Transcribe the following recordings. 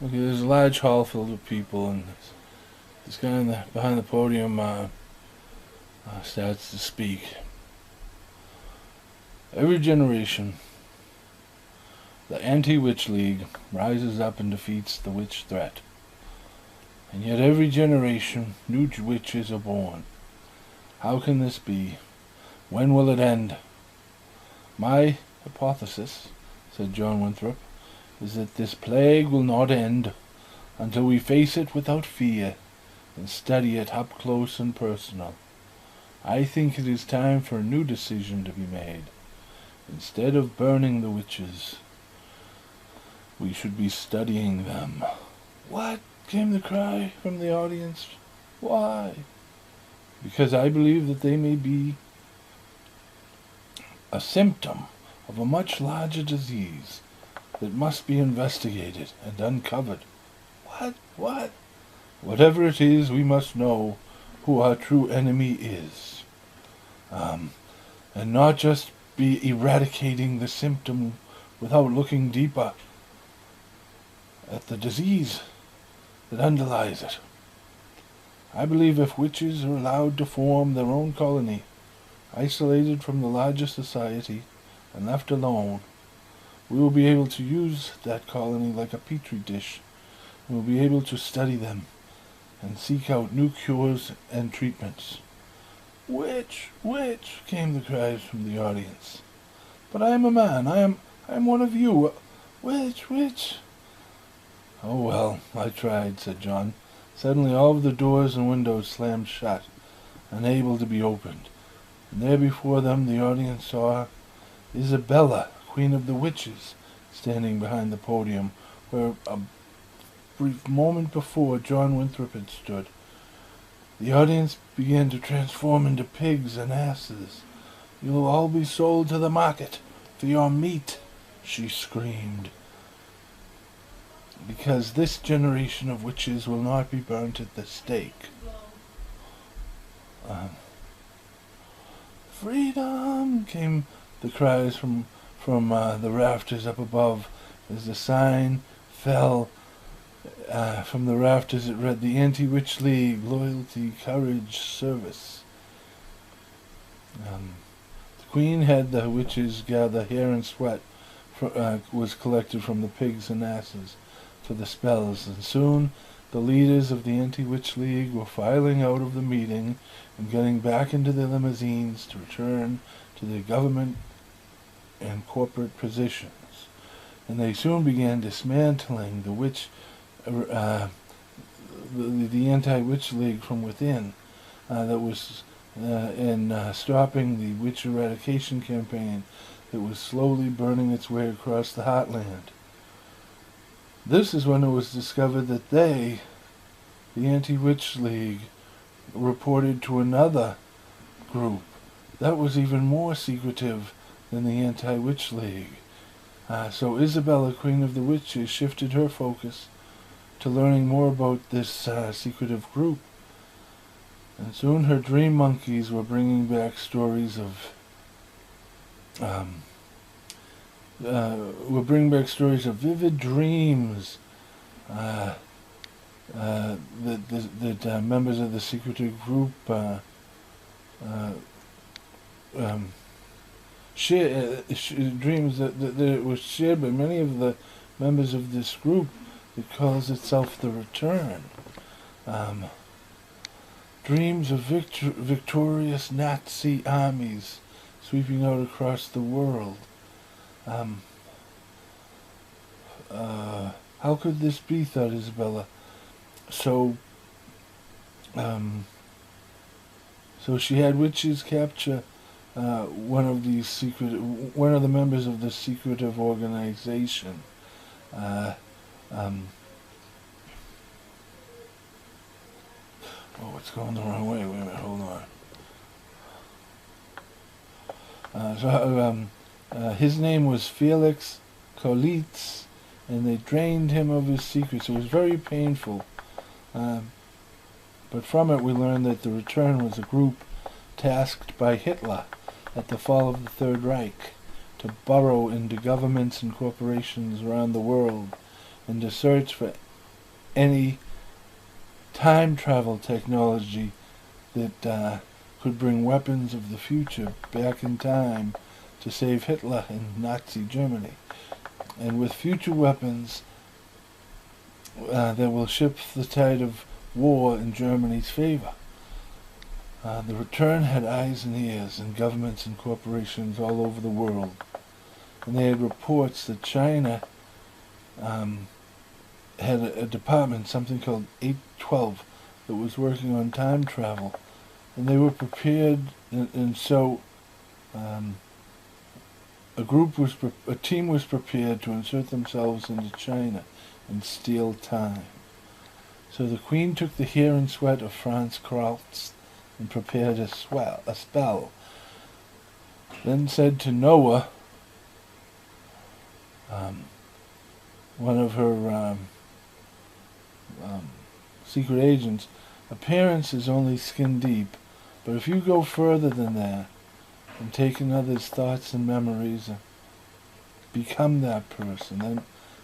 Okay, there's a large hall filled with people, and this guy behind the podium starts to speak. Every generation, the Anti-Witch League rises up and defeats the witch threat. And yet every generation, new witches are born. How can this be? When will it end? My hypothesis, said John Winthrop, is that this plague will not end until we face it without fear and study it up close and personal. I think it is time for a new decision to be made. Instead of burning the witches, we should be studying them. What? Came the cry from the audience. Why? Because I believe that they may be a symptom of a much larger disease that must be investigated and uncovered. What? Whatever it is, we must know who our true enemy is. And not just be eradicating the symptom without looking deeper at the disease that underlies it. I believe if witches are allowed to form their own colony, isolated from the larger society and left alone, we will be able to use that colony like a petri dish, and we'll be able to study them and seek out new cures and treatments. Witch, came the cries from the audience. But I am a man, I am one of you. Witch. Oh well, I tried, said John. Suddenly all of the doors and windows slammed shut, unable to be opened. And there before them the audience saw Isabella, Queen of the Witches, standing behind the podium, where a brief moment before John Winthrop had stood. The audience began to transform into pigs and asses. You'll all be sold to the market for your meat, she screamed. Because this generation of witches will not be burnt at the stake. Freedom! Came the cries from the rafters up above as the sign fell from the rafters. It read, "The Anti-Witch League, Loyalty, Courage, Service." The queen had the witches gather hair and sweat was collected from the pigs and asses for the spells, and soon the leaders of the Anti-Witch League were filing out of the meeting and getting back into their limousines to return to their government and corporate positions. And they soon began dismantling the Anti-Witch League from within, and stopping the witch eradication campaign that was slowly burning its way across the heartland. This is when it was discovered that the Anti-Witch League, reported to another group that was even more secretive than the Anti-Witch League. So Isabella, Queen of the Witches, shifted her focus to learning more about this secretive group. And soon her dream monkeys were bringing back stories of vivid dreams that members of the secretive group dreams that were shared by many of the members of this group that calls itself the Return. Dreams of victorious Nazi armies sweeping out across the world. How could this be, thought Isabella. So she had witches capture one of the members of the secretive organization. Oh, it's going the wrong way. Wait a minute, hold on. His name was Felix Kolitz, and they drained him of his secrets. It was very painful. But from it we learned that the Return was a group tasked by Hitler at the fall of the Third Reich to burrow into governments and corporations around the world and to search for any time travel technology that could bring weapons of the future back in time to save Hitler and Nazi Germany. And with future weapons that will shift the tide of war in Germany's favor. The return had eyes and ears in governments and corporations all over the world. And they had reports that China had a department, something called 812, that was working on time travel. And they were prepared, and so a team was prepared to insert themselves into China and steal time. So the Queen took the hair and sweat of Franz Krauts and prepared a spell. Then said to Noah, one of her secret agents, appearance is only skin deep, but if you go further than that and take another's thoughts and memories and become that person, then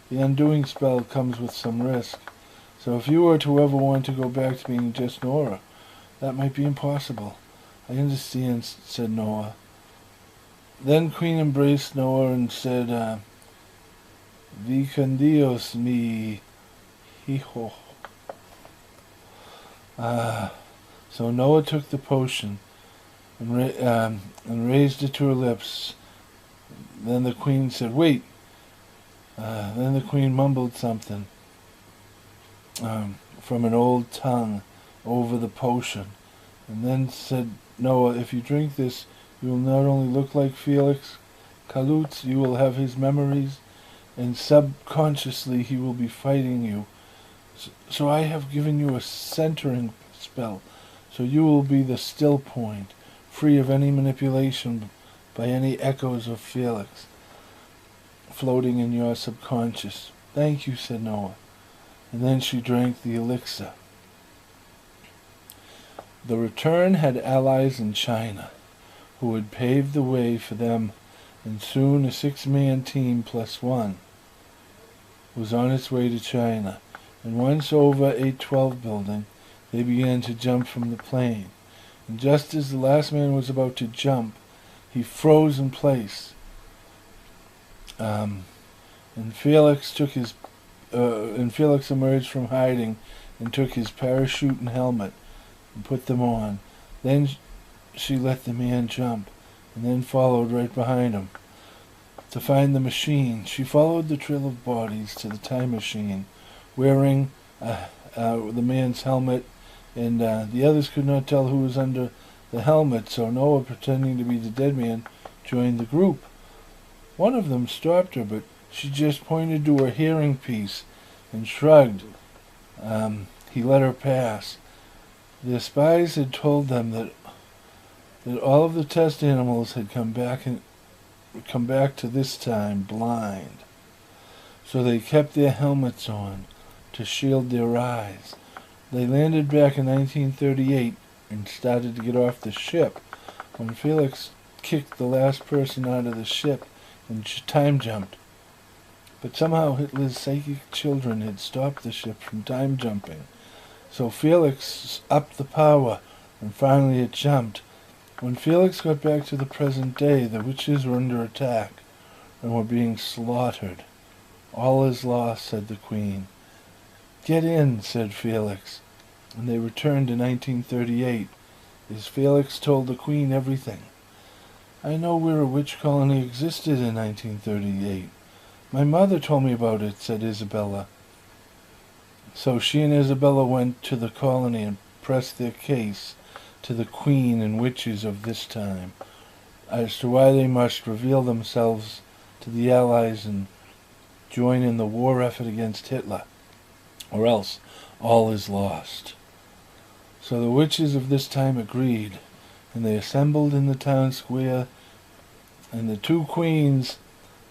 the undoing spell comes with some risk. So if you were to ever want to go back to being just Nora, that might be impossible. I understand, said Noah. Then Queen embraced Noah and said, Vi con Dios mi hijo. So Noah took the potion and raised it to her lips. Then the Queen said, wait. Then the Queen mumbled something from an old tongue over the potion. And then said Noah, if you drink this, you will not only look like Felix Kalutz, you will have his memories, and subconsciously he will be fighting you. So I have given you a centering spell, so you will be the still point, free of any manipulation by any echoes of Felix floating in your subconscious. Thank you, said Noah. And then she drank the elixir. The return had allies in China, who had paved the way for them, and soon a 6-man team plus one was on its way to China. And once over 812 building, they began to jump from the plane. And just as the last man was about to jump, he froze in place. And Felix emerged from hiding and took his parachute and helmet and put them on. Then she let the man jump, and then followed right behind him to find the machine. She followed the trail of bodies to the time machine, wearing the man's helmet, and the others could not tell who was under the helmet, so Noah, pretending to be the dead man, joined the group. One of them stopped her, but she just pointed to her hearing piece and shrugged. He let her pass. The spies had told them that all of the test animals had come back to this time blind. So they kept their helmets on to shield their eyes. They landed back in 1938 and started to get off the ship when Felix kicked the last person out of the ship and time jumped. But somehow Hitler's psychic children had stopped the ship from time jumping. So Felix upped the power, and finally it jumped. When Felix got back to the present day, the witches were under attack and were being slaughtered. All is lost, said the Queen. Get in, said Felix. And they returned in 1938, as Felix told the Queen everything. I know where a witch colony existed in 1938. My mother told me about it, said Isabella. So she and Isabella went to the colony and pressed their case to the Queen and witches of this time as to why they must reveal themselves to the Allies and join in the war effort against Hitler, or else all is lost. So the witches of this time agreed, and they assembled in the town square, and the two queens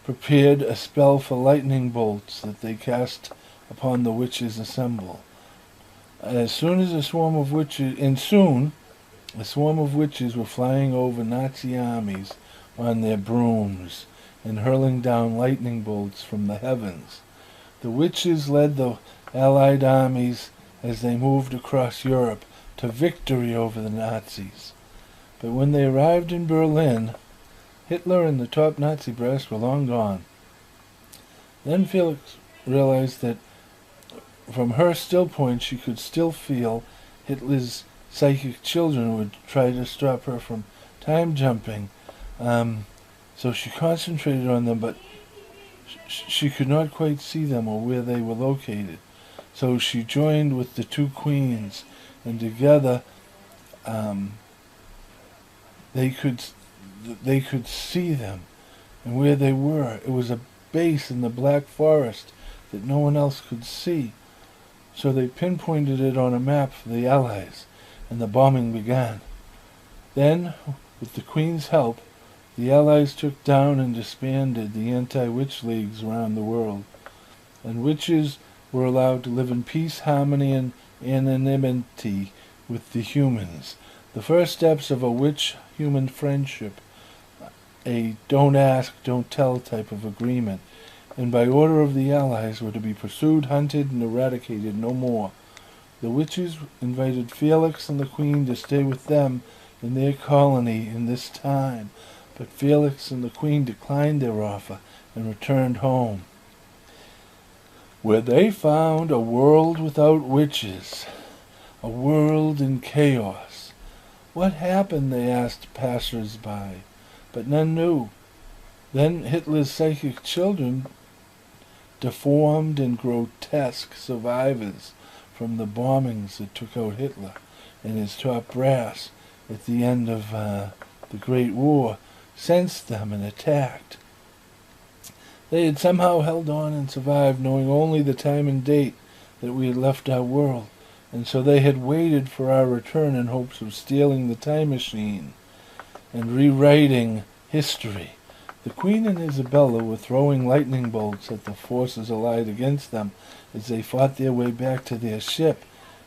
prepared a spell for lightning bolts that they cast upon the witches assembled. Soon a swarm of witches were flying over Nazi armies on their brooms and hurling down lightning bolts from the heavens. The witches led the Allied armies as they moved across Europe to victory over the Nazis. But when they arrived in Berlin, Hitler and the top Nazi brass were long gone. Then Felix realized that from her still point she could still feel Hitler's psychic children would try to stop her from time jumping. So she concentrated on them, but she could not quite see them or where they were located. So she joined with the two queens, and together they could see them and where they were. It was a base in the Black Forest that no one else could see. So they pinpointed it on a map for the Allies, and the bombing began. Then, with the Queen's help, the Allies took down and disbanded the anti-witch leagues around the world, and witches were allowed to live in peace, harmony, and anonymity with the humans. The first steps of a witch-human friendship, a don't ask, don't tell type of agreement, and by order of the Allies were to be pursued, hunted, and eradicated no more. The witches invited Felix and the Queen to stay with them in their colony in this time, but Felix and the Queen declined their offer and returned home, where they found a world without witches, a world in chaos. What happened, they asked passers-by, but none knew. Then Hitler's psychic children, deformed and grotesque survivors from the bombings that took out Hitler and his top brass at the end of the Great War, sensed them and attacked. They had somehow held on and survived, knowing only the time and date that we had left our world, and so they had waited for our return in hopes of stealing the time machine and rewriting history. The Queen and Isabella were throwing lightning bolts at the forces allied against them as they fought their way back to their ship.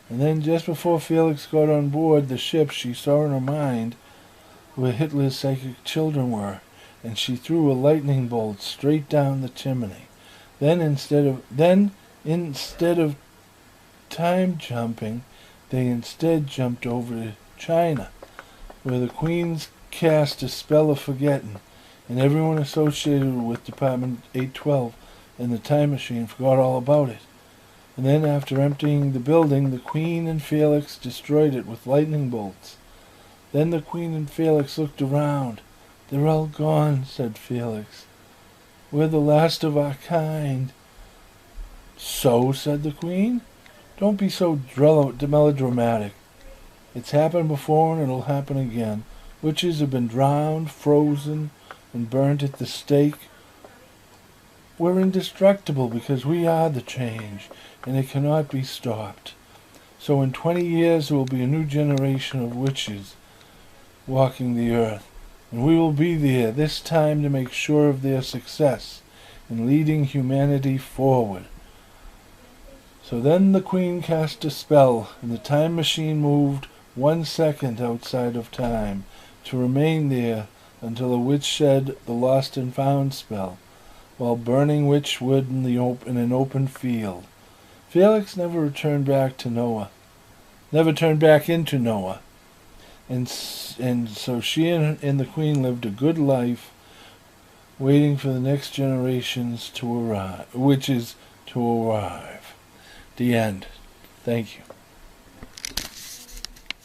And then just before Felix got on board the ship, she saw in her mind where Hitler's psychic children were, and she threw a lightning bolt straight down the chimney. Then instead of time jumping, they instead jumped over to China, where the Queen's cast a spell of forgetting, and everyone associated with Department 812 and the time machine forgot all about it. And then, after emptying the building, the Queen and Felix destroyed it with lightning bolts. Then the Queen and Felix looked around. "They're all gone," said Felix. "We're the last of our kind." "So," said the Queen, "don't be so melodramatic. It's happened before and it'll happen again. Witches have been drowned, frozen, and burnt at the stake. We're indestructible because we are the change, and it cannot be stopped. So in 20 years there will be a new generation of witches walking the earth, and we will be there this time to make sure of their success in leading humanity forward." So then the Queen cast a spell, and the time machine moved 1 second outside of time, to remain there until a witch said the lost and found spell, while burning witch wood in an open field. Felix never returned back to Noah, never turned back into Noah, and so she and the Queen lived a good life, waiting for the next generations to arrive, witches to arrive. The end. Thank you.